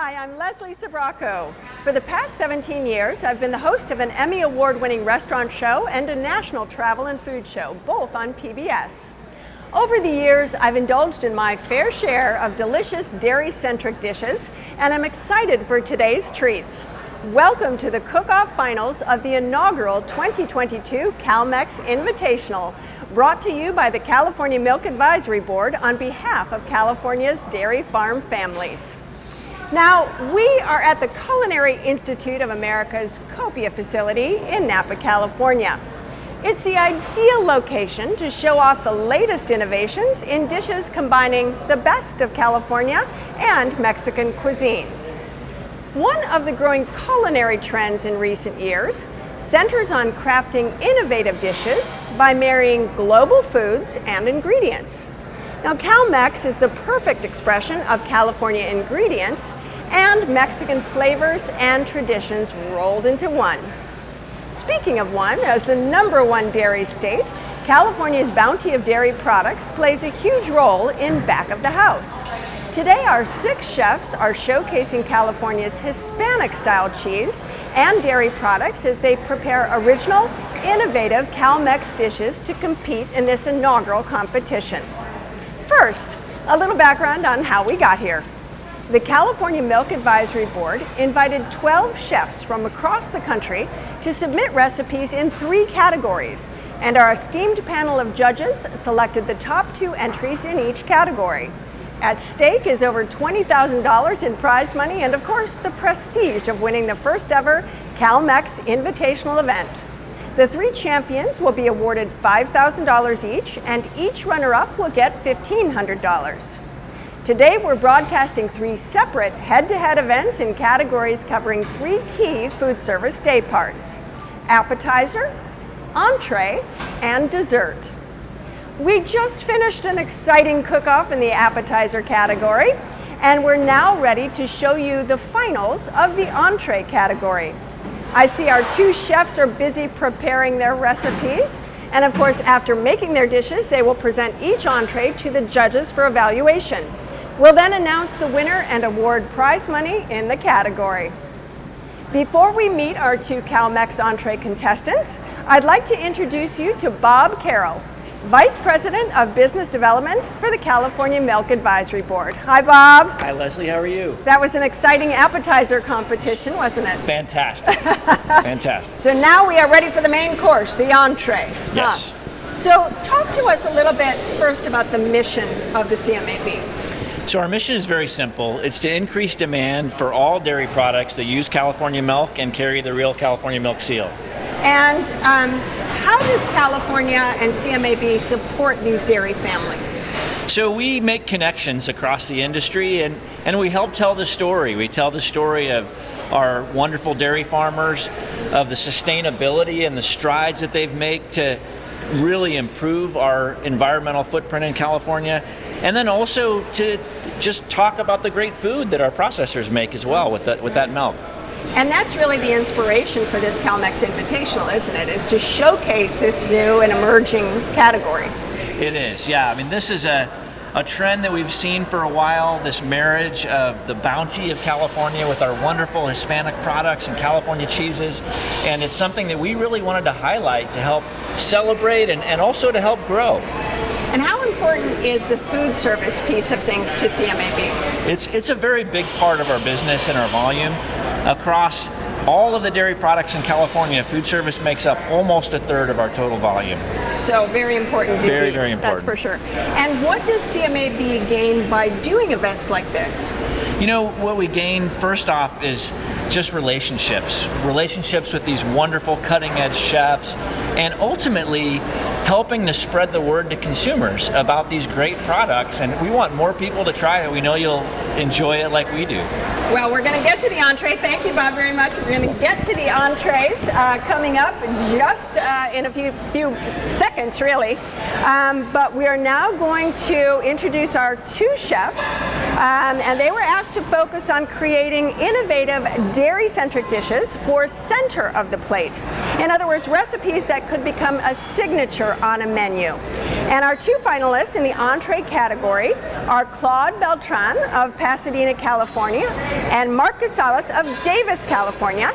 Hi, I'm Leslie Sabraco. For the past 17 years, I've been the host of an Emmy Award-winning restaurant show and a national travel and food show, both on PBS. Over the years, I've indulged in my fair share of delicious dairy-centric dishes, and I'm excited for today's treats. Welcome to the cook-off finals of the inaugural 2022 CalMex Invitational, brought to you by the California Milk Advisory Board on behalf of California's dairy farm families. Now, we are at the Culinary Institute of America's Copia facility in Napa, California. It's the ideal location to show off the latest innovations in dishes combining the best of California and Mexican cuisines. One of the growing culinary trends in recent years centers on crafting innovative dishes by marrying global foods and ingredients. Now, CalMex is the perfect expression of California ingredients and Mexican flavors and traditions rolled into one. Speaking of one, as the #1 dairy state, California's bounty of dairy products plays a huge role in back of the house. Today, our 6 chefs are showcasing California's Hispanic-style cheese and dairy products as they prepare original, innovative CalMex dishes to compete in this inaugural competition. First, a little background on how we got here. The California Milk Advisory Board invited 12 chefs from across the country to submit recipes in 3 categories, and our esteemed panel of judges selected the top 2 entries in each category. At stake is over $20,000 in prize money and, of course, the prestige of winning the first ever CalMex Invitational event. The 3 champions will be awarded $5,000 each, and each runner-up will get $1,500. Today, we're broadcasting 3 separate head-to-head events in categories covering 3 key food service day parts: appetizer, entree, and dessert. We just finished an exciting cook-off in the appetizer category, and we're now ready to show you the finals of the entree category. I see our 2 chefs are busy preparing their recipes, and of course, after making their dishes, they will present each entree to the judges for evaluation. We'll then announce the winner and award prize money in the category. Before we meet our 2 CalMex entree contestants, I'd like to introduce you to Bob Carroll, Vice President of Business Development for the California Milk Advisory Board. Hi, Bob. Hi, Leslie. How are you? That was an exciting appetizer competition, wasn't it? Fantastic. Fantastic. So now we are ready for the main course, the entree. Yes. So talk to us a little bit first about the mission of the CMAB. So our mission is very simple. It's to increase demand for all dairy products that use California milk and carry the real California milk seal. And how does California and CMAB support these dairy families? So we make connections across the industry and we help tell the story. We tell the story of our wonderful dairy farmers, of the sustainability and the strides that they've made to really improve our environmental footprint in California, and then also to just talk about the great food that our processors make as well with that milk. And that's really the inspiration for this CalMex Invitational, isn't it? Is to showcase this new and emerging category. It is, yeah. I mean, this is a trend that we've seen for a while, this marriage of the bounty of California with our wonderful Hispanic products and California cheeses. And it's something that we really wanted to highlight to help celebrate and also to help grow. And how important is the food service piece of things to CMAB? It's a very big part of our business and our volume. Across all of the dairy products in California, food service makes up almost 1/3 of our total volume. So very important. Very, very important. That's for sure. And what does CMAB gain by doing events like this? You know, what we gain first off is just relationships with these wonderful cutting-edge chefs, and ultimately helping to spread the word to consumers about these great products. And we want more people to try it. We know you'll enjoy it like we do. Well, we're going to get to the entree. Thank you, Bob, very much. We're going to get to the entrees coming up just in a few seconds, really. But we are now going to introduce our 2 chefs, and they were asked to focus on creating innovative dairy-centric dishes for center of the plate. In other words, recipes that could become a signature on a menu. And our two finalists in the entree category are Claude Beltran of Pasadena, California, and Mark Casales of Davis, California.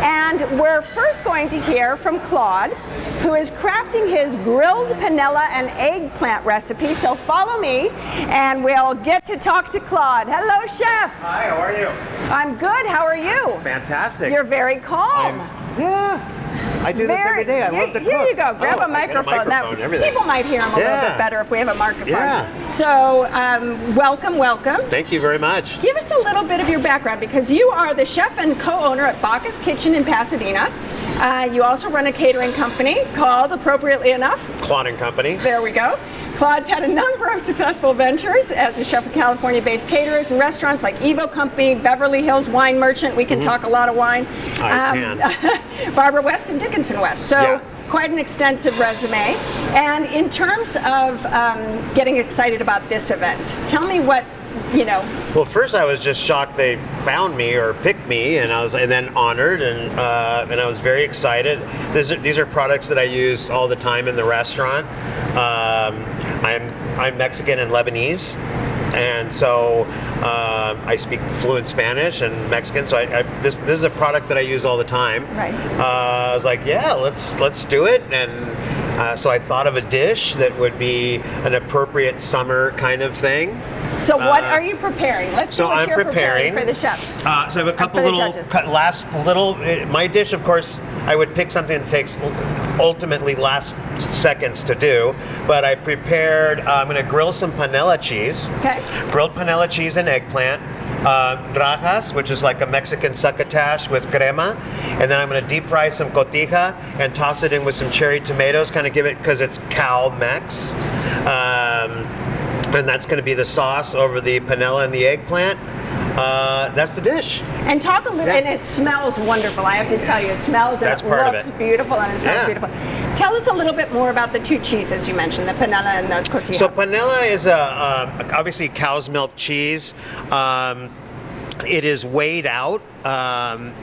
And we're first going to hear from Claude, who is crafting his grilled panella and eggplant recipe. So follow me and we'll get to talk to Claude. Hello, Chef. Hi, how are you? I'm good. How are you? Fantastic. You're very calm. Yeah. I do this every day. I love to cook. Here you go. Grab a microphone. People might hear him a little bit better if we have a microphone. Yeah. So, welcome. Thank you very much. Give us a little bit of your background, because you are the chef and co-owner at Bacchus Kitchen in Pasadena. You also run a catering company called, appropriately enough, Claude and Company. There we go. Claude's had a number of successful ventures as a chef of California-based caterers and restaurants like Evo Company, Beverly Hills Wine Merchant. We can talk a lot of wine. Barbara West and Dickinson West. So quite an extensive resume. And in terms of getting excited about this event, tell me what, Well, first I was just shocked they found me or picked me, and then honored, and I was very excited. These are products that I use all the time in the restaurant. I'm Mexican and Lebanese, and so I speak fluent Spanish and Mexican. So this is a product that I use all the time. Right. I was like, yeah, let's do it, and so I thought of a dish that would be an appropriate summer kind of thing. So what are you preparing? Let's see what I'm you're preparing preparing for the chefs. So I have a couple my dish, of course, I would pick something that takes ultimately last seconds to do, but I prepared, I'm going to grill some panella cheese. Okay. Grilled panella cheese and eggplant. Rajas, which is like a Mexican succotash with crema, and then I'm going to deep fry some cotija and toss it in with some cherry tomatoes, kind of give it, because it's Cal-Mex. And that's going to be the sauce over the panella and the eggplant. That's the dish. And talk a little, and it smells wonderful. I have to tell you, it smells and it looks beautiful, and it smells beautiful. Tell us a little bit more about the two cheeses you mentioned, the panella and the cotija. So panella is obviously cow's milk cheese. It is weighed out,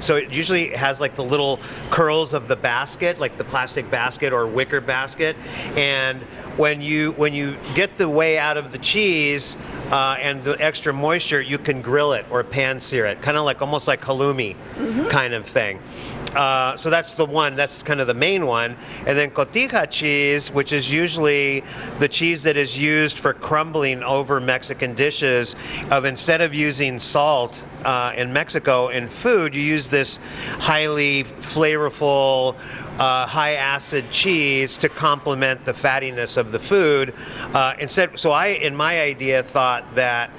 so it usually has like the little curls of the basket, like the plastic basket or wicker basket, and when you get the whey out of the cheese and the extra moisture, you can grill it or pan sear it, kind of like almost like halloumi kind of thing. So that's the one, that's kind of the main one. And then Cotija cheese, which is usually the cheese that is used for crumbling over Mexican dishes, instead of using salt in Mexico in food, you use this highly flavorful, high acid cheese to complement the fattiness of the food. So in my idea, thought that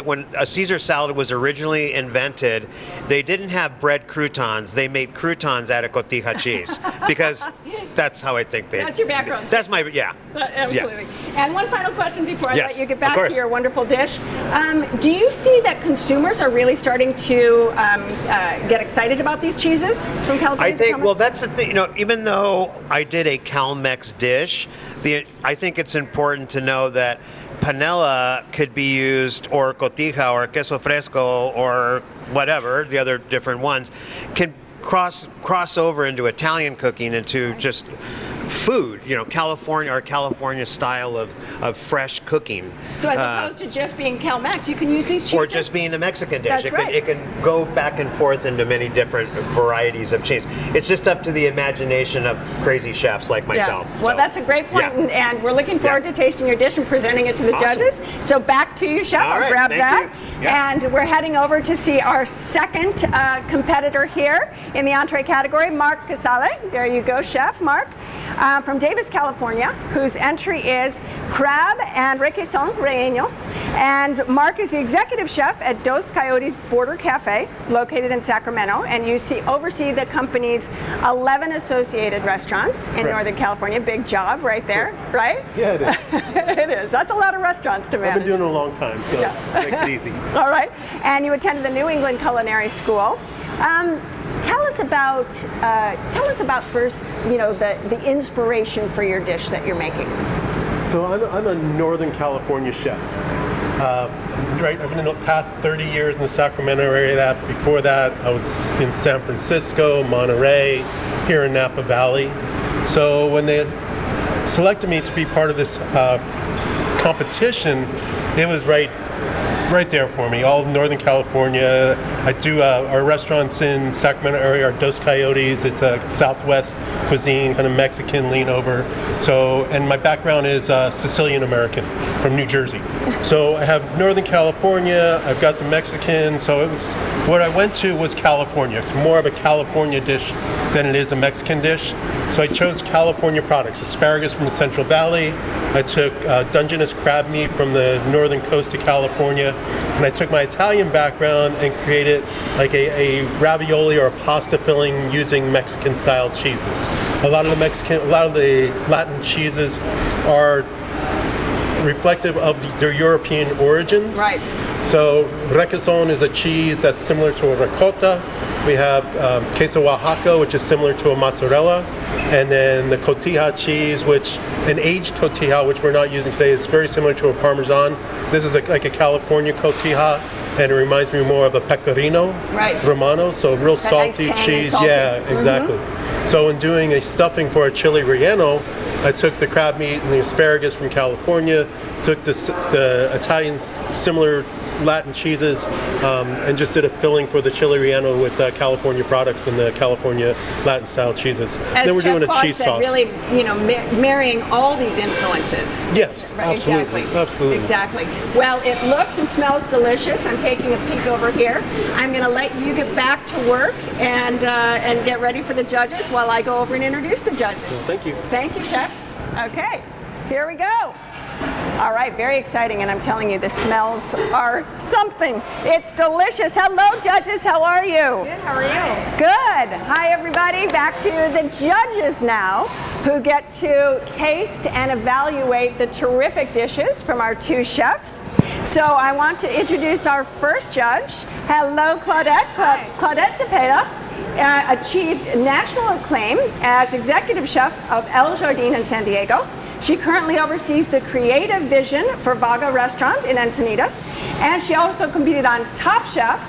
when a Caesar salad was originally invented, they didn't have bread croutons. They made croutons out of cotija cheese, because that's how I think they. That's your background. That's my Absolutely. And one final question before I let you get back to your wonderful dish. Do you see that consumers are really starting to get excited about these cheeses from California? I think, well, that's the thing. Even though I did a Cal-Mex dish, I think it's important to know that panella could be used, or cotija, or queso fresco, or whatever, the other different ones, can cross over into Italian cooking, into just food, California style of fresh cooking. So as opposed to just being Cal-Mex, you can use these cheeses? Or just being a Mexican dish. That's right. It can go back and forth into many different varieties of cheese. It's just up to the imagination of crazy chefs like myself. Yeah. Well, that's a great point, and we're looking forward to tasting your dish and presenting it to the judges. So back to you, Chef. I'll grab that. And we're heading over to see our second competitor here in the entree category, Mark Casale. There you go, Chef Mark. From Davis, California, whose entry is crab and requesón relleno. And Mark is the executive chef at Dos Coyotes Border Cafe, located in Sacramento, and you oversee the company's 11 associated restaurants in Northern California. Big job right there, right? Yeah, it is. It is. That's a lot of restaurants to manage. I've been doing it a long time, so it makes it easy. All right. And you attended the New England Culinary School. Tell us about first, the inspiration for your dish that you're making. So I'm a Northern California chef. I've been in the past 30 years in the Sacramento area. Before that, I was in San Francisco, Monterey, here in Napa Valley. So when they selected me to be part of this competition, it was right there for me. All Northern California. I do our restaurants in Sacramento area are Dos Coyotes. It's a Southwest cuisine, kind of Mexican lean over. So, and my background is Sicilian American from New Jersey. So I have Northern California. I've got the Mexican. So it was what I went to was California. It's more of a California dish than it is a Mexican dish. So I chose California products: asparagus from the Central Valley. I took Dungeness crab meat from the northern coast of California, and I took my Italian background and created like a ravioli or a pasta filling using Mexican-style cheeses. A lot of the Latin cheeses are reflective of their European origins. Right. So requesón is a cheese that's similar to a ricotta. We have queso Oaxaca, which is similar to a mozzarella. And then the Cotija cheese, which an aged Cotija, which we're not using today, is very similar to a Parmesan. This is like a California Cotija, and it reminds me more of a pecorino romano, so real salty nice cheese. salty. Yeah, exactly. So in doing a stuffing for a chili relleno, I took the crab meat and the asparagus from California, took the Italian similar Latin cheeses, and just did a filling for the chili relleno with California products and the California Latin style cheeses. As Then we're Chef doing a Claude cheese said, sauce. really, marrying all these influences. Yes, Right, absolutely, exactly. absolutely. Exactly. Well, it looks and smells delicious. I'm taking a peek over here. I'm going to let you get back to work and get ready for the judges while I go over and introduce the judges. Thank you. Thank you, Chef. Okay, here we go. All right, very exciting, and I'm telling you, the smells are something. It's delicious. Hello, judges. How are you? Good, how are you? Good. Hi, everybody. Back to the judges now, who get to taste and evaluate the terrific dishes from our two chefs. So I want to introduce our first judge. Hello, Claudette. Hi. Claudette Zepeda achieved national acclaim as executive chef of El Jardín in San Diego. She currently oversees the creative vision for Vaga Restaurant in Encinitas, and she also competed on Top Chef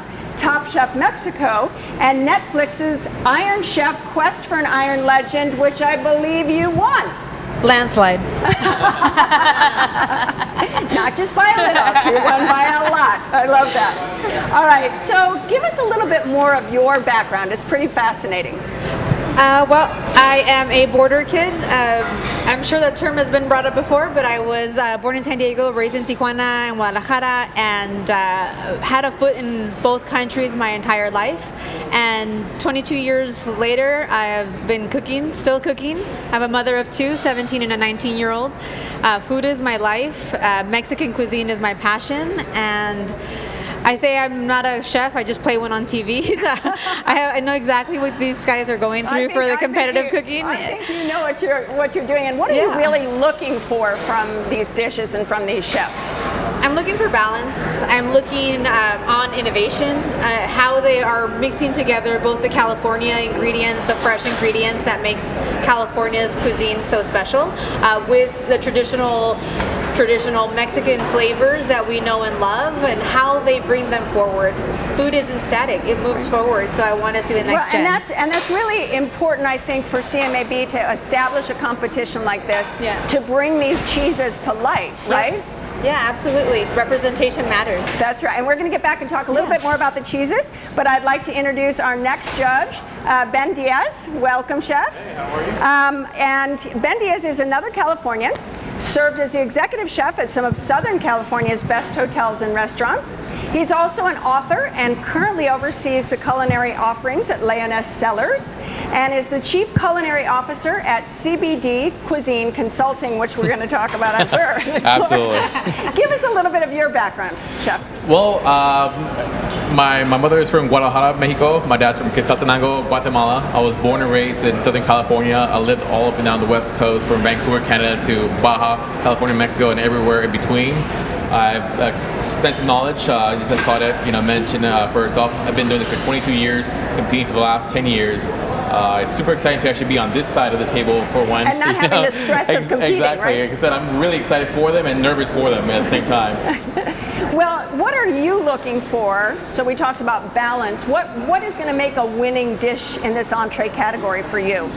Mexico, and Netflix's Iron Chef Quest for an Iron Legend, which I believe you won. Landslide. Not just by a little, she won by a lot. I love that. All right, so give us a little bit more of your background. It's pretty fascinating. Well, I am a border kid. I'm sure that term has been brought up before, but I was born in San Diego, raised in Tijuana and Guadalajara, and had a foot in both countries my entire life. And 22 years later, I've been cooking, still cooking. I'm a mother of two, 17 and a 19-year-old. Food is my life. Mexican cuisine is my passion, and I say I'm not a chef, I just play one on TV. I know exactly what these guys are going through for the competitive cooking. I think you know what you're doing, and what are you really looking for from these dishes and from these chefs? I'm looking for balance. I'm looking on innovation, how they are mixing together both the California ingredients, the fresh ingredients that makes California's cuisine so special, with the traditional Mexican flavors that we know and love, and how they bring them forward. Food isn't static, it moves forward, so I want to see the next gen. And that's really important, I think, for CMAB to establish a competition like this, to bring these cheeses to life, right? Yeah, absolutely. Representation matters. That's right. And we're going to get back and talk a little bit more about the cheeses, but I'd like to introduce our next judge, Ben Diaz. Welcome, Chef. Hey, how are you? And Ben Diaz is another Californian, served as the executive chef at some of Southern California's best hotels and restaurants. He's also an author and currently oversees the culinary offerings at Leoness Cellars, and is the Chief Culinary Officer at CBD Cuisine Consulting, which we're going to talk about, I'm sure. Absolutely. Give us a little bit of your background, Chef. Well, my mother is from Guadalajara, Mexico. My dad's from Quetzaltenango, Guatemala. I was born and raised in Southern California. I lived all up and down the West Coast, from Vancouver, Canada to Baja, California, Mexico, and everywhere in between. I have extensive knowledge. Just as Claudette mentioned for herself, I've been doing this for 22 years, competing for the last 10 years. It's super exciting to actually be on this side of the table for once. And not having the stress of competing, exactly. right? Like I said, I'm really excited for them and nervous for them at the same time. Well, what are you looking for? So we talked about balance. What is going to make a winning dish in this entree category for you?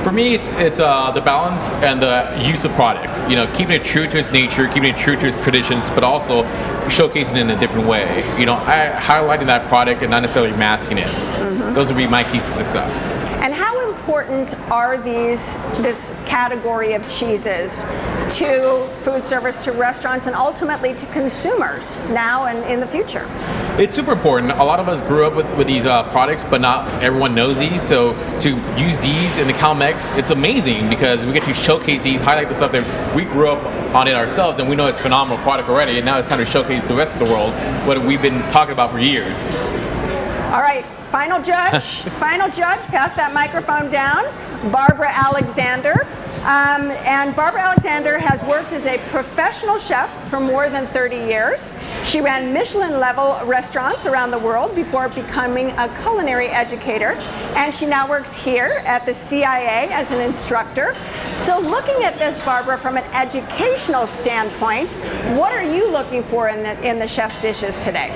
For me, it's the balance and the use of product. You know, keeping it true to its nature, keeping it true to its traditions, but also showcasing it in a different way. You know, highlighting that product and not necessarily masking it. Those would be my keys to success. And how important are this category of cheeses to food service, to restaurants, and ultimately to consumers now and in the future? It's super important. A lot of us grew up with these products, but not everyone knows these. So to use these in the CalMex, it's amazing because we get to showcase these, highlight the stuff that we grew up on it ourselves, and we know it's a phenomenal product already. And now it's time to showcase the rest of the world what we've been talking about for years. All right, final judge. Final judge, pass that microphone down. Barbara Alexander. And Barbara Alexander has worked as a professional chef for more than 30 years. She ran Michelin-level restaurants around the world before becoming a culinary educator. And she now works here at the CIA as an instructor. So looking at this, Barbara, from an educational standpoint, what are you looking for in the chef's dishes today?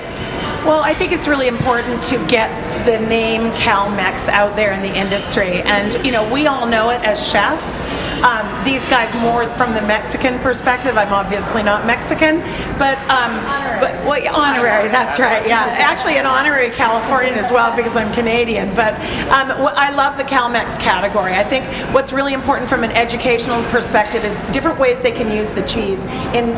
Well, I think it's really important to get the name CalMex out there in the industry. And, you know, we all know it as chefs. These guys more from the Mexican perspective. I'm obviously not Mexican, but honorary. That's right. Yeah, actually an honorary Californian as well because I'm Canadian. But I love the CalMex category. I think what's really important from an educational perspective is different ways they can use the cheese in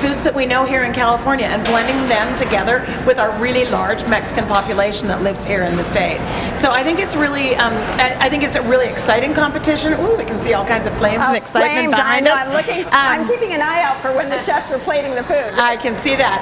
foods that we know here in California and blending them together with our really large Mexican population that lives here in the state. So I think it's really, I think it's a really exciting competition. Ooh, we can see all kinds of flames and excitement behind us. I'm keeping an eye out for when the chefs are plating the food. I can see that.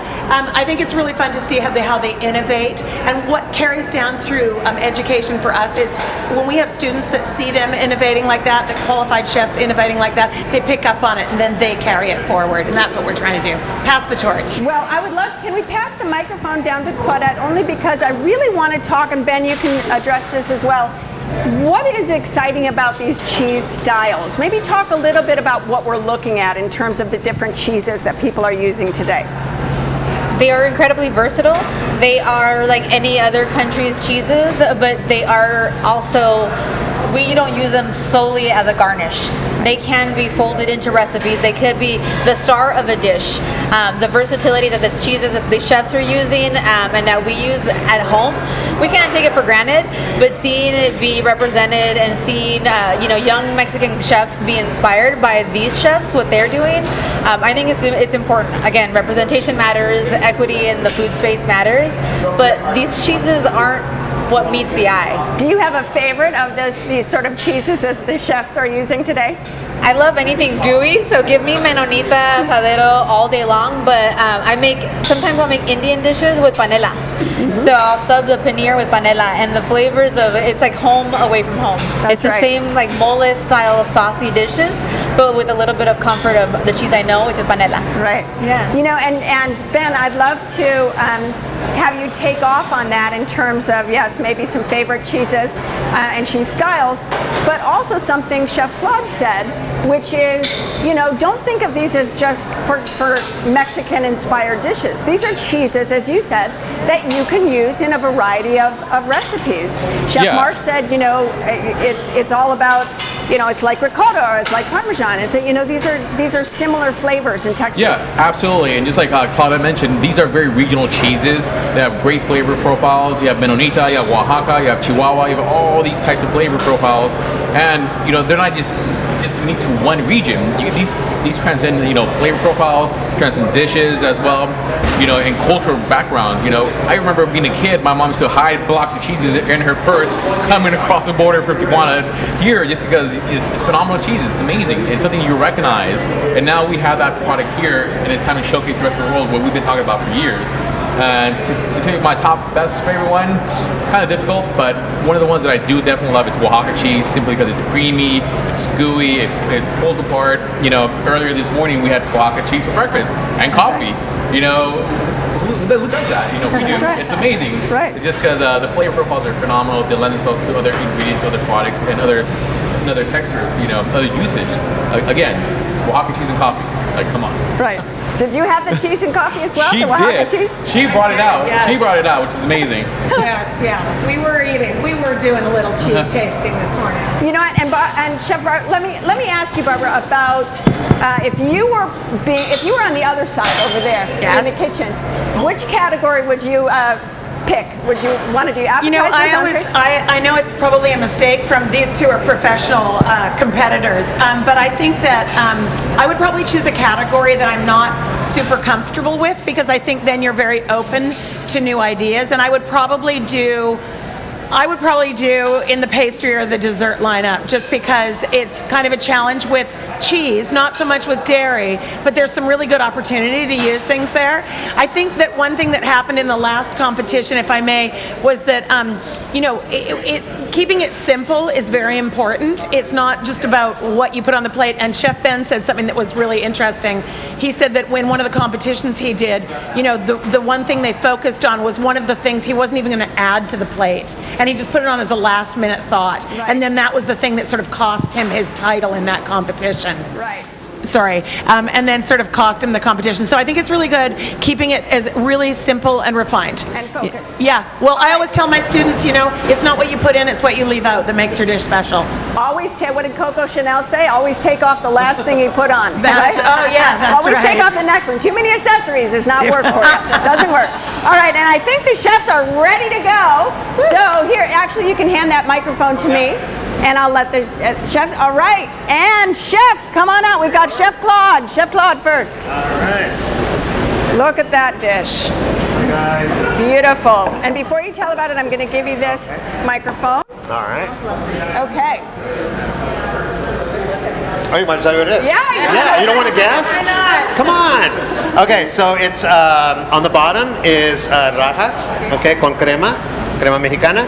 I think it's really fun to see how they innovate, and what carries down through education for us is when we have students that see them innovating like that, the qualified chefs innovating like that, they pick up on it and then they carry it forward, and that's what we're trying to do. Pass the torch. Well, I would love to, can we pass the microphone down to Claudette, only because I really want to talk, and Ben, you can address this as well. What is exciting about these cheese styles? Maybe talk a little bit about what we're looking at in terms of the different cheeses that people are using today. They are incredibly versatile. They are like any other country's cheeses, but they are also, we don't use them solely as a garnish. They can be folded into recipes. They could be the star of a dish. The versatility that the cheeses that the chefs are using and that we use at home, we can't take it for granted, but seeing it be represented and seeing young Mexican chefs be inspired by these chefs, what they're doing, I think it's important. Again, representation matters, equity in the food space matters, but these cheeses aren't what meets the eye. Do you have a favorite of these sort of cheeses that the chefs are using today? I love anything gooey, so give me menonita, asadero all day long, but sometimes I'll make Indian dishes with panela. So I'll sub the paneer with panela, and the flavors of it's like home away from home. It's the same like mole style saucy dishes, but with a little bit of comfort of the cheese I know, which is panela. Right. Yeah. You know, and Ben, I'd love to have you take off on that in terms of, yes, maybe some favorite cheeses and cheese styles, but also something Chef Claude said, which is, don't think of these as just for Mexican-inspired dishes. These are cheeses, as you said, that you can use in a variety of recipes. Chef Mark said, it's all about, it's like ricotta or it's like Parmesan. It's these are similar flavors and textures. Yeah, absolutely. And just like Claude mentioned, these are very regional cheeses that have great flavor profiles. You have Menonita, you have Oaxaca, you have Chihuahua, you have all these types of flavor profiles. And they're not just unique to one region. These transcend flavor profiles, transcend dishes as well, and cultural backgrounds. I remember being a kid, my mom used to hide blocks of cheeses in her purse coming across the border from Tijuana here just because it's phenomenal cheese. It's amazing. It's something you recognize. And now we have that product here, and it's time to showcase the rest of the world what we've been talking about for years. And to take my top best favorite one, it's kind of difficult, but one of the ones that I do definitely love is Oaxaca cheese, simply because it's creamy, it's gooey, it pulls apart. Earlier this morning we had Oaxaca cheese for breakfast and coffee. Who does that? We do. Right. It's amazing. Right. It's just because the flavor profiles are phenomenal. They lend themselves to other ingredients, other products, and other textures. Other usage. Again, Oaxaca cheese and coffee. Like, come on. Right. Did you have the cheese and coffee as well? She the Oaxaca did. cheese? She brought it out. Yes. She brought it out, which is amazing. Yes, yeah. We were eating. We were doing a little cheese tasting this morning. You know what? And Chef Barbara, let me ask you, Barbara, about if you were on the other side over there in the kitchens, which category would you pick? Would you want to do appetizers? You know, I know it's probably a mistake from these two are professional competitors, but I think that I would probably choose a category that I'm not super comfortable with, because I think then you're very open to new ideas, and I would probably do in the pastry or the dessert lineup, just because it's kind of a challenge with cheese, not so much with dairy, but there's some really good opportunity to use things there. I think that one thing that happened in the last competition, if I may, was that keeping it simple is very important. It's not just about what you put on the plate. And Chef Ben said something that was really interesting. He said that when one of the competitions he did, the one thing they focused on was one of the things he wasn't even going to add to the plate. And he just put it on as a last minute thought. Right. And then that was the thing that sort of cost him his title in that competition. Right. Sorry. And then sort of cost him the competition. So I think it's really good keeping it as really simple and refined. And focused. Yeah. Well, I always tell my students, it's not what you put in, it's what you leave out that makes your dish special. Always what did Coco Chanel say? Always take off the last thing you put on. That's Always right. take off the neck ring. Too many accessories does not work for you. Doesn't work. All right, and I think the chefs are ready to go. So here, actually, you can hand that microphone to me, and I'll let the chefs. All right, and chefs, come on out. We've got Chef Claude. Chef Claude first. All right. Look at that dish. Hey guys. Beautiful. And before you tell about it, I'm going to give you this microphone. All right. Okay. Oh, you might tell me what it is? Yeah. You don't want to guess? Why not? Come on. Okay, so it's on the bottom is rajas, okay, con crema mexicana,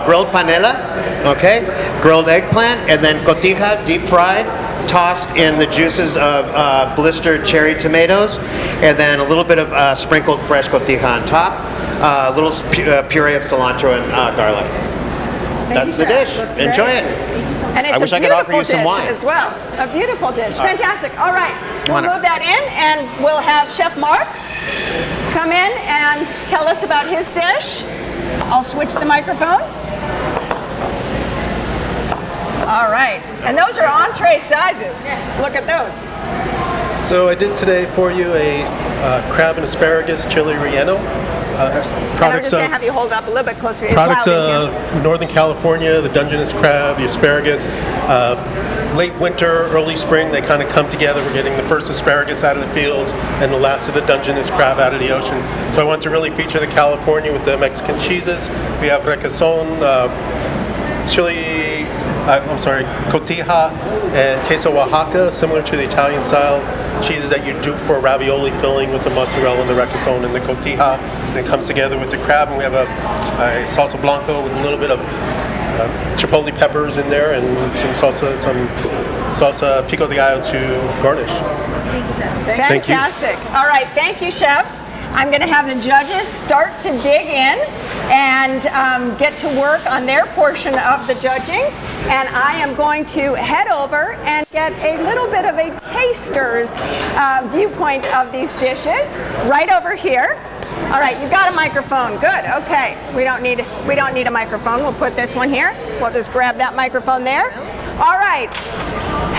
grilled panela, okay, grilled eggplant, and then cotija, deep fried, tossed in the juices of blistered cherry tomatoes, and then a little bit of sprinkled fresh cotija on top, a little puree of cilantro and garlic. That's the dish. Enjoy it. And it's I wish I could offer you some wine as well. A beautiful dish. Fantastic. All right. We'll on up. move that in, and we'll have Chef Mark come in and tell us about his dish. I'll switch the microphone. All right. And those are entree sizes. Look at those. So I did today for you a crab and asparagus chili relleno. And I'm Products just going to of have you hold up a little bit closer. It's products loud in here. of Northern California, the Dungeness crab, the asparagus. Late winter, early spring, they kind of come together. We're getting the first asparagus out of the fields and the last of the Dungeness crab out of the ocean. So I want to really feature the California with the Mexican cheeses. We have requesón, cotija, and queso Oaxaca, similar to the Italian style cheeses that you do for ravioli filling with the mozzarella and the requesón and the cotija. And it comes together with the crab, and we have a salsa blanco with a little bit of chipotle peppers in there and some salsa pico de gallo to garnish. Thank you. Fantastic. All right. Thank you, chefs. I'm going to have the judges start to dig in and get to work on their portion of the judging. And I am going to head over and get a little bit of a taster's viewpoint of these dishes right over here. All right, you've got a microphone. Good. Okay. We don't need a microphone. We'll put this one here. We'll just grab that microphone there. All right.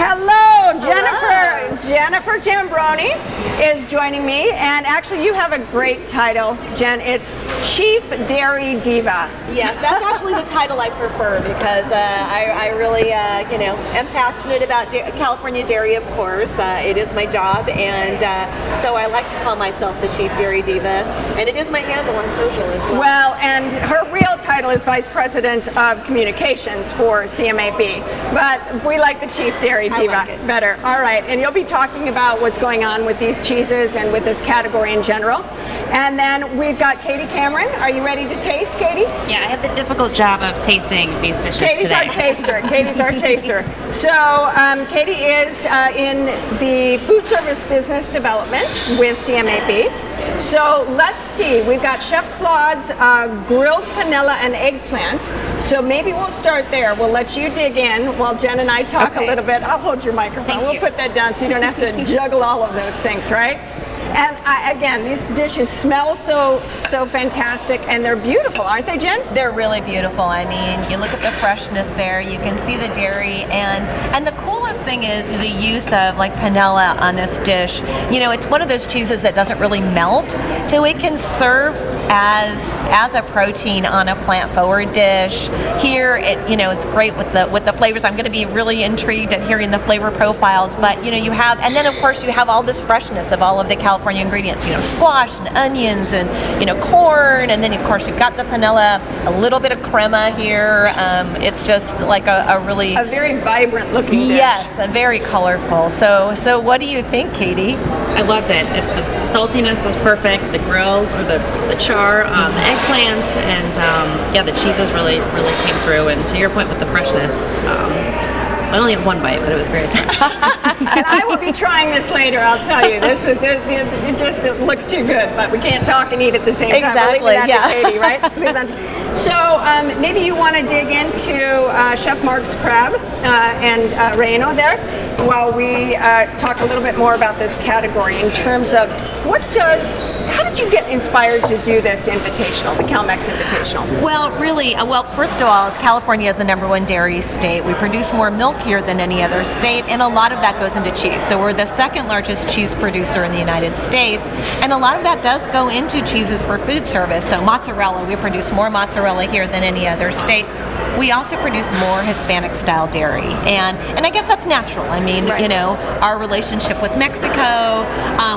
Hello, Jennifer. Jennifer Jambroni is joining me, and actually you have a great title, Jen. It's Chief Dairy Diva. Yes, that's actually the title I prefer, because I really, am passionate about California dairy, of course. It is my job, and so I like to call myself the Chief Dairy Diva, and it is my handle on social as well. Well, and her real title is Vice President of Communications for CMAP, but we like the Chief Dairy Diva like better. All right, and you'll be talking about what's going on with these cheeses and with this category in general. And then we've got Katie Cameron. Are you ready to taste, Katie? Yeah, I have the difficult job of tasting these dishes Katie's today. our taster. Katie's our taster. So Katie is in the food service business development with CMAP. So let's see, we've got Chef Claude's grilled panella and eggplant. So maybe we'll start there. We'll let you dig in while Jen and I talk a little bit. I'll hold your microphone. We'll put that down so you don't have to juggle all of those things, right? And again, these dishes smell so fantastic, and they're beautiful, aren't they, Jen? They're really beautiful. I mean, you look at the freshness there, you can see the dairy, and the coolest thing is the use of like panella on this dish. You know, it's one of those cheeses that doesn't really melt, so it can serve as a protein on a plant-forward dish. Here, it's great with the flavors. I'm going to be really intrigued at hearing the flavor profiles, but you have, and then of course you have all this freshness of all of the California ingredients. Squash and onions and corn, and then of course you've got the panella, a little bit of crema here. It's just like a very vibrant looking dish. Yes, very colorful. So what do you think, Katie? I loved it. The saltiness was perfect. The grill, or the char, the eggplant, and the cheeses really came through. And to your point with the freshness, I only had one bite, but it was great. And I will be trying this later, I'll tell you. It looks too good, but we can't talk and eat at the same time. Exactly, We'll leave that to Katie, right? So maybe you want to dig into Chef Mark's crab and Reno there while we talk a little bit more about this category in terms of how did you get inspired to do this invitational, the CalMex Invitational? Well, really, first of all, as California is the #1 dairy state, we produce more milk here than any other state, and a lot of that goes into cheese. So we're the second largest cheese producer in the United States, and a lot of that does go into cheeses for food service. So mozzarella, we produce more mozzarella here than any other state. We also produce more Hispanic style dairy, and I guess that's natural. I mean, our relationship with Mexico,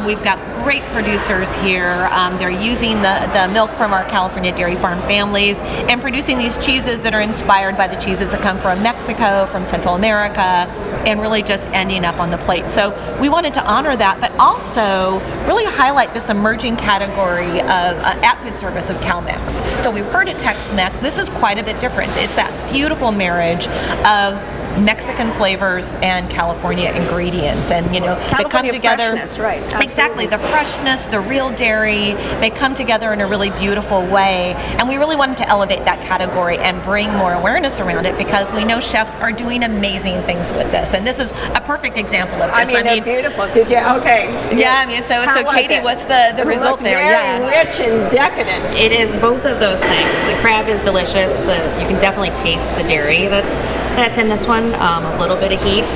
we've got great producers here. They're using the milk from our California dairy farm families and producing these cheeses that are inspired by the cheeses that come from Mexico, from Central America, and really just ending up on the plate. So we wanted to honor that, but also really highlight this emerging category of at food service of CalMex. So we've heard at Tex-Mex, this is quite a bit different. It's that beautiful marriage of Mexican flavors and California ingredients, and they come together. Freshness, right? Absolutely. Exactly, the freshness, the real dairy, they come together in a really beautiful way, and we really wanted to elevate that category and bring more awareness around it, because we know chefs are doing amazing things with this, and this is a perfect example of this. I mean, they're beautiful. Did you? Okay. Yeah, I mean, so Katie, what's the result there? Very rich and decadent. It is both of those things. The crab is delicious. You can definitely taste the dairy that's in this one. A little bit of heat.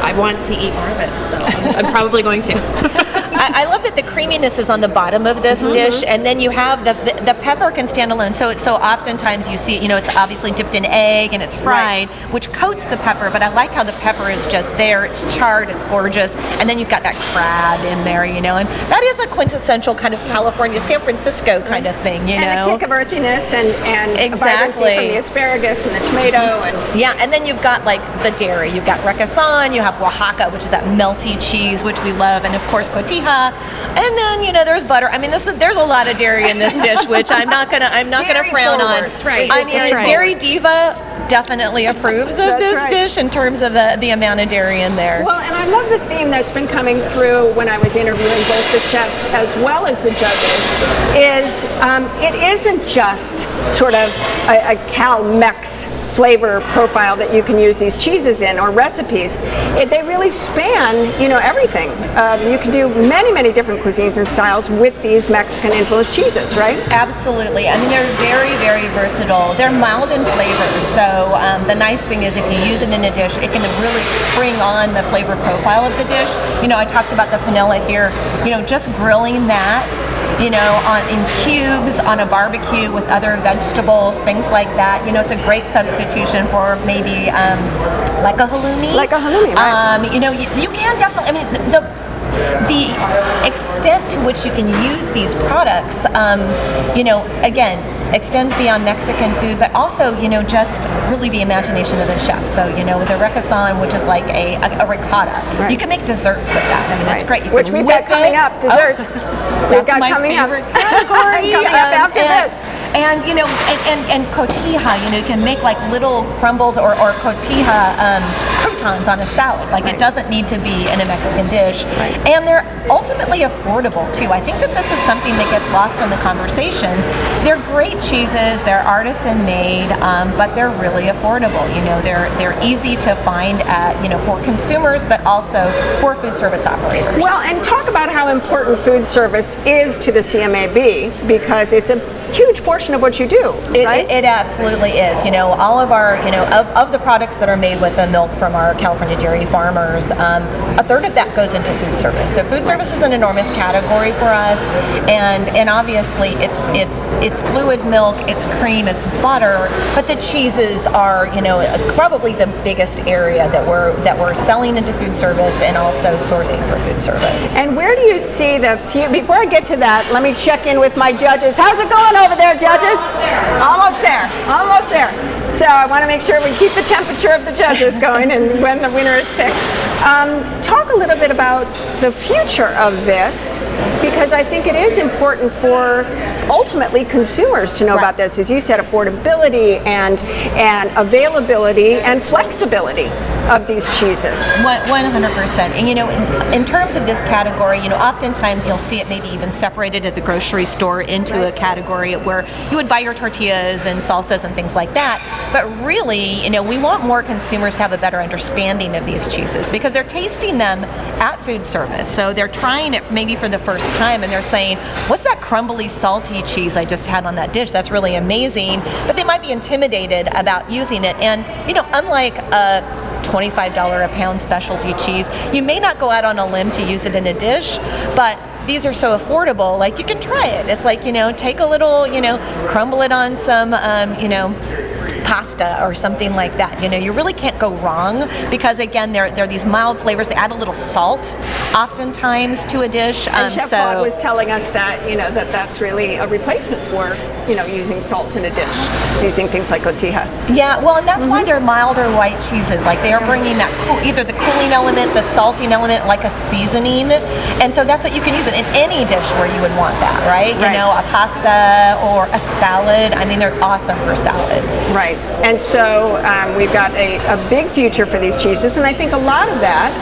I want to eat more of it, so I'm probably going to. I love that the creaminess is on the bottom of this dish, and then you have the pepper can stand alone. So oftentimes you see, it's obviously dipped in egg and it's fried, which coats the pepper. But I like how the pepper is just there. It's charred. It's gorgeous, and then you've got that crab in there, and that is a quintessential kind of California, San Francisco kind of thing, And a kick of earthiness and exactly vibrancy from the asparagus and the tomato and then you've got like the dairy. You've got requesón. You have Oaxaca, which is that melty cheese, which we love, and of course cotija. And then there's butter. I mean, there's a lot of dairy in this dish, which I'm not gonna frown on. Right. I mean, Dairy Diva definitely approves of this dish in terms of the amount of dairy in there. Well, and I love the theme that's been coming through when I was interviewing both the chefs as well as the judges. It isn't just sort of a CalMex flavor profile that you can use these cheeses in or recipes. They really span, everything. You can do many different cuisines and styles with these Mexican influenced cheeses, right? Absolutely. I mean, they're very, very versatile. They're mild in flavor. So the nice thing is if you use it in a dish, it can really bring on the flavor profile of the dish. I talked about the panella here, just grilling that, in cubes on a barbecue with other vegetables, things like that. It's a great substitution for maybe like a halloumi. Right. You can definitely. I mean, the extent to which you can use these products, again, extends beyond Mexican food, but also, just really the imagination of the chef. So, with the requesón, which is like a ricotta, you can make desserts with that. I mean, it's great. Which we've got coming up, desserts. That's my favorite category. Coming up after this. And and cotija, you can make like little crumbled or cotija croutons. croutons on a salad. Like it doesn't need to be in a Mexican dish. And they're ultimately affordable too. I think that this is something that gets lost in the conversation. They're great cheeses, they're artisan made, but they're really affordable. You know, they're easy to find at, you know, for consumers, but also for food service operators. Well, and talk about how important food service is to the CMAB, because it's a huge portion of what you do, right? It absolutely is. You know, all of our, you know, of the products that are made with the milk from our California dairy farmers, a third of that goes into food service. So food service is an enormous category for us, and obviously it's fluid milk, it's cream, it's butter, but the cheeses are, you know, probably the biggest area that we're selling into food service and also sourcing for food service. And where do you see before I get to that, let me check in with my judges. How's it going over there, judges? Almost there, almost there. So I want to make sure we keep the temperature of the judges going and when the winner is picked. Talk a little bit about the future of this, because I think it is important for ultimately consumers to know about this. As you said, affordability and availability and flexibility of these cheeses. 100%. And you know, in terms of this category, you know, oftentimes you'll see it maybe even separated at the grocery store into a category where you would buy your tortillas and salsas and things like that. But really, you know, we want more consumers to have a better understanding of these cheeses because they're tasting them at food service. So they're trying it maybe for the first time and they're saying, what's that crumbly, salty cheese I just had on that dish? That's really amazing. But they might be intimidated about using it. And, you know, unlike a $25 a pound specialty cheese, you may not go out on a limb to use it in a dish, but these are so affordable, like you can try it. It's like, you know, take a little, you know, crumble it on some, you know, pasta or something like that. You know, you really can't go wrong because again, they're these mild flavors. They add a little salt oftentimes to a dish. And Chef Claude was telling us that, you know, that's really a replacement for, you know, using salt in a dish, using things like cotija. Yeah, well, and that's why they're milder white cheeses. Like they are bringing that either the cooling element, the salting element, like a seasoning. And so that's what you can use it in any dish where you would want that, right? You know, a pasta or a salad. I mean, they're awesome for salads. Right. And so we've got a big future for these cheeses, and I think a lot of that,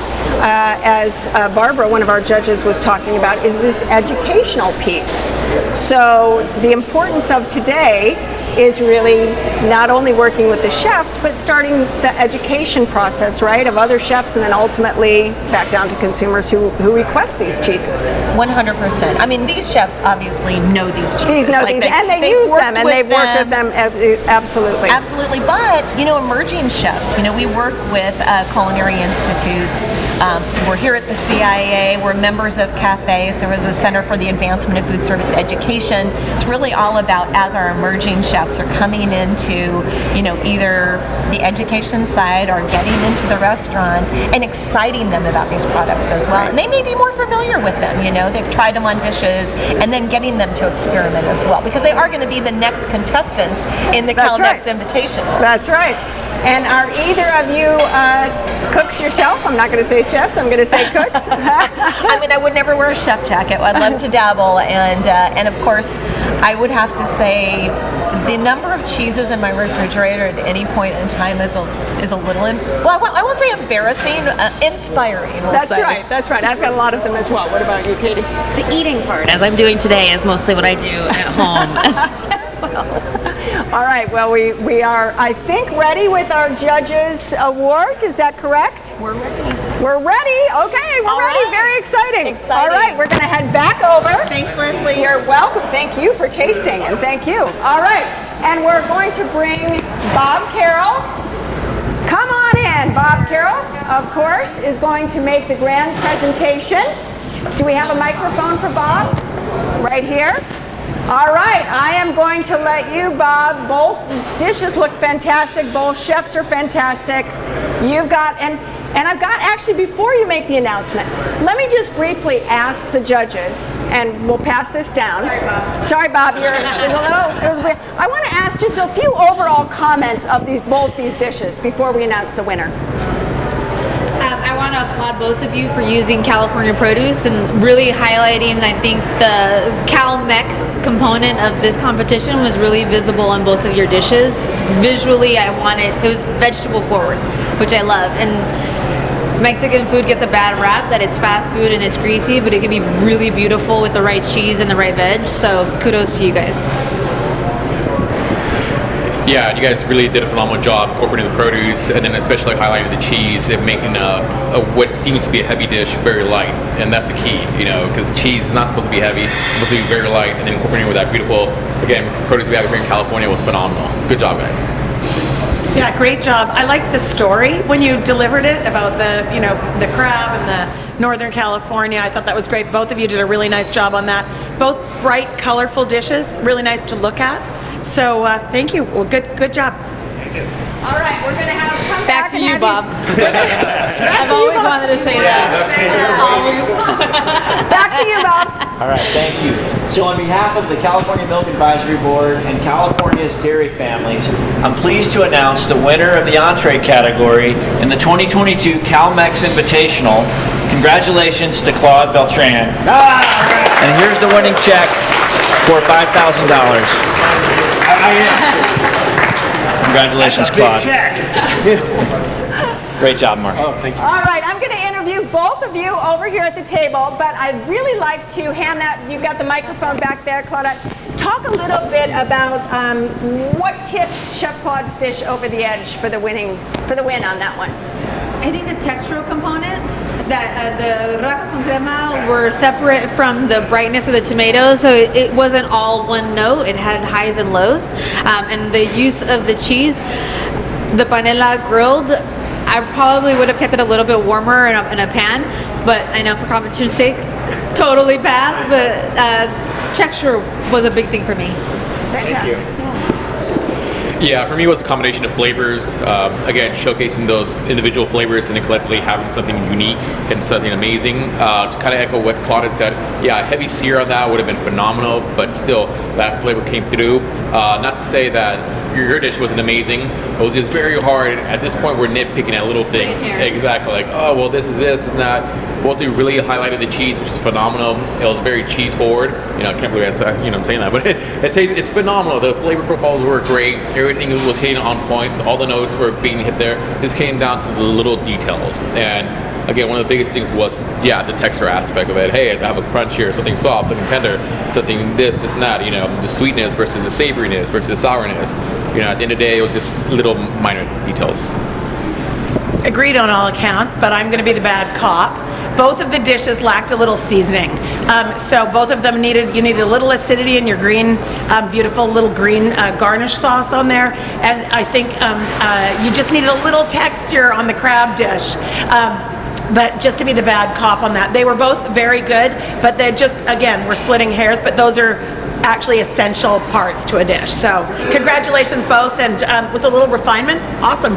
as Barbara, one of our judges, was talking about, is this educational piece. So the importance of today is really not only working with the chefs, but starting the education process, right, of other chefs, and then ultimately back down to consumers who request these cheeses. 100%. I mean, these chefs obviously know these cheeses. And they use them, and they've worked with them, absolutely. Absolutely, but, you know, emerging chefs, you know, we work with culinary institutes. We're here at the CIA, we're members of CAFE, so we're the Center for the Advancement of Food Service Education. It's really all about, as our emerging chefs are coming into, you know, either the education side or getting into the restaurants and exciting them about these products as well. And they may be more familiar with them, you know, they've tried them on dishes, and then getting them to experiment as well, because they are going to be the next contestants in the CalMex Invitational. That's right. And are either of you cooks yourself? I'm not going to say chefs, I'm going to say cooks. I mean, I would never wear a chef jacket. I'd love to dabble, and of course, I would have to say the number of cheeses in my refrigerator at any point in time is a little, I won't say embarrassing, inspiring. That's right. That's right. I've got a lot of them as well. What about you, Katie? The eating part, as I'm doing today, is mostly what I do at home as well. All right, well, we are, I think, ready with our judges' awards. Is that correct? We're ready. We're ready? Okay, we're ready. Very exciting. All right, we're going to head back over. Thanks, Leslie. You're welcome. Thank you for tasting, and thank you. All right, and we're going to bring Bob Carroll. Come on in. Bob Carroll, of course, is going to make the grand presentation. Do we have a microphone for Bob? Right here. All right, I am going to let you, Bob. Both dishes look fantastic. Both chefs are fantastic. You've got, and I've got, actually, before you make the announcement, let me just briefly ask the judges, and we'll pass this down. Sorry, Bob. You're a little, I want to ask just a few overall comments of both these dishes before we announce the winner. I want to applaud both of you for using California produce and really highlighting, I think, the CalMex component of this competition was really visible on both of your dishes. Visually, it was vegetable forward, which I love. And Mexican food gets a bad rap that it's fast food and it's greasy, but it can be really beautiful with the right cheese and the right veg. So kudos to you guys. Yeah, you guys really did a phenomenal job incorporating the produce, and then especially highlighting the cheese and making what seems to be a heavy dish very light. And that's the key, because cheese is not supposed to be heavy; it's supposed to be very light. And then incorporating with that beautiful, again, produce we have here in California was phenomenal. Good job, guys. Yeah, great job. I liked the story when you delivered it about the crab and the Northern California. I thought that was great. Both of you did a really nice job on that. Both bright, colorful dishes, really nice to look at. So thank you. Well, good job. All right, we're going to have come Back to you, Bob. I've always wanted to say that. Back to you, Bob. All right, thank you. So on behalf of the California Milk Advisory Board and California's dairy families, I'm pleased to announce the winner of the entree category in the 2022 CalMex Invitational. Congratulations to Claude Beltran. And here's the winning check for $5,000. Congratulations, Claude. Great job, Mark. Oh, thank you. All right, I'm going to interview both of you over here at the table, but I'd really like to hand that, you've got the microphone back there, Claude. Talk a little bit about what tipped Chef Claude's dish over the edge for the win on that one. I think the textural component, that the rajas con crema were separate from the brightness of the tomatoes, so it wasn't all one note. It had highs and lows. And the use of the cheese, the panela grilled, I probably would have kept it a little bit warmer in a pan, but I know for competition's sake, totally passed, but texture was a big thing for me. Fantastic. Yeah, for me it was a combination of flavors. Again, showcasing those individual flavors and then collectively having something unique and something amazing. To kind of echo what Claude had said, yeah, a heavy sear on that would have been phenomenal, but still, that flavor came through. Not to say that your dish wasn't amazing. It was just very hard. At this point, we're nitpicking at little things. Exactly, like, oh, well, this is not. Both of you really highlighted the cheese, which is phenomenal. It was very cheese forward. I can't believe I'm saying that, but it's phenomenal. The flavor profiles were great. Everything was hitting on point. All the notes were being hit there. This came down to the little details. And again, one of the biggest things was, the texture aspect of it. Hey, I have a crunch here, something soft, something tender, something this and that. The sweetness versus the savoriness versus the sourness. At the end of the day, it was just little minor details. Agreed on all accounts, but I'm going to be the bad cop. Both of the dishes lacked a little seasoning. So both of them you needed a little acidity in your green, beautiful little green garnish sauce on there. And I think you just needed a little texture on the crab dish. But just to be the bad cop on that. They were both very good, but they just, again, we're splitting hairs, but those are actually essential parts to a dish. So congratulations both, and with a little refinement, awesome.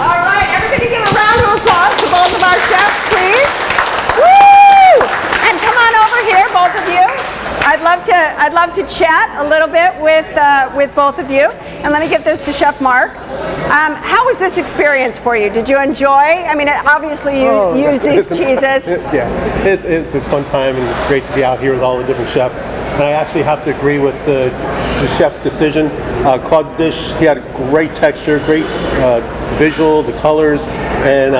All right, everybody give a round of applause to both of our chefs, please. Woo! And come on over here, both of you. I'd love to chat a little bit with both of you. And let me get this to Chef Mark. How was this experience for you? Did you enjoy? I mean, obviously you use these cheeses. It's a fun time, and it's great to be out here with all the different chefs. And I actually have to agree with the chef's decision. Claude's dish, he had a great texture, great visual, the colors, and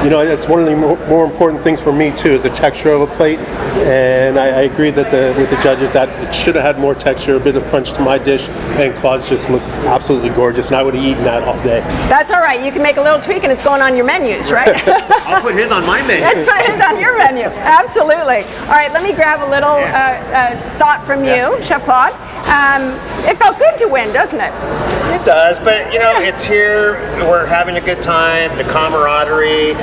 that's one of the more important things for me too, is the texture of a plate. And I agree that with the judges that it should have had more texture, a bit of crunch to my dish, and Claude's just looked absolutely gorgeous, and I would have eaten that all day. That's all right. You can make a little tweak, and it's going on your menus, right? I'll put his on my menu. And put his on your menu. Absolutely. All right, let me grab a little thought from you, Chef Claude. It felt good to win, doesn't it? It does, but it's here. We're having a good time. The camaraderie.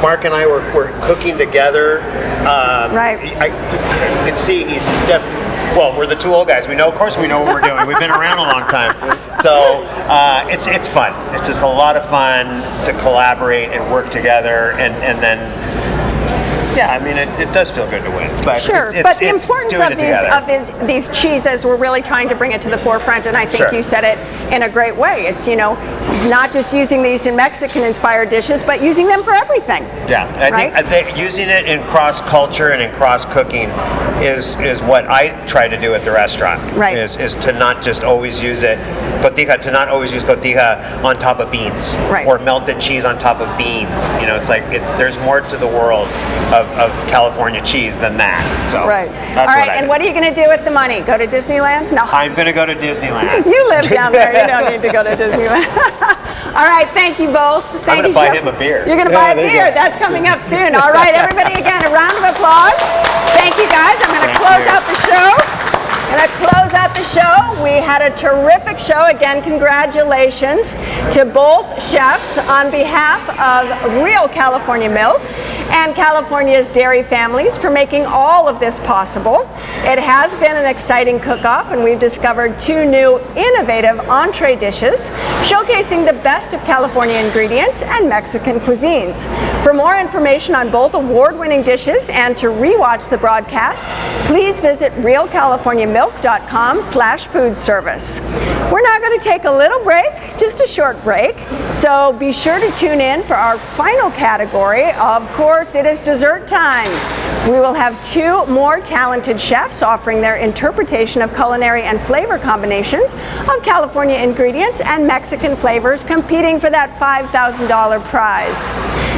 Mark and I were cooking together. Right. I can see he's well, we're the two old guys. Of course we know what we're doing. We've been around a long time. So it's fun. It's just a lot of fun to collaborate and work together, and then Yeah, I mean, it does feel good to win. But Sure, it's, but the it's importance doing of it these cheeses, we're really trying to bring it to the forefront, and I think Sure. you said it in a great way. It's, not just using these in Mexican-inspired dishes, but using them for everything. Yeah, I think using it in cross-culture and in cross-cooking is what I try to do at the restaurant. Right. Is to not just always use cotija, to not always use cotija on top of beans. Right. Or melted cheese on top of beans. It's like, there's more to the world of California cheese than that. So Right. that's All right, what I and do. what are you going to do with the money? Go to Disneyland? No. I'm going to go to Disneyland. You live down there. You don't need to go to Disneyland. All right, thank you both. I'm going to buy him a beer. You're going to buy a beer. That's coming up soon. All right, everybody, again, a round of applause. Thank you, guys. I'm going to close out the show. We had a terrific show. Again, congratulations to both chefs on behalf of Real California Milk and California's dairy families for making all of this possible. It has been an exciting cook-off, and we've discovered 2 new innovative entree dishes showcasing the best of California ingredients and Mexican cuisines. For more information on both award-winning dishes and to rewatch the broadcast, please visit realcaliforniamilk.com/food service. We're now going to take a little break, just a short break, so be sure to tune in for our final category. Of course, it is dessert time. We will have 2 more talented chefs offering their interpretation of culinary and flavor combinations of California ingredients and Mexican flavors, competing for that $5,000 prize.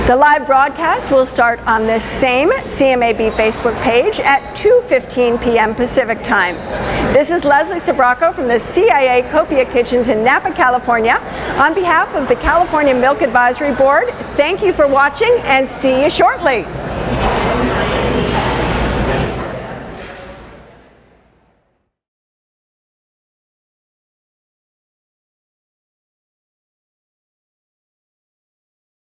The live broadcast will start on this same CMAB Facebook page at 2:15 p.m. Pacific Time. This is Leslie Sabraco from the CIA Copia Kitchens in Napa, California. On behalf of the California Milk Advisory Board, thank you for watching and see you shortly.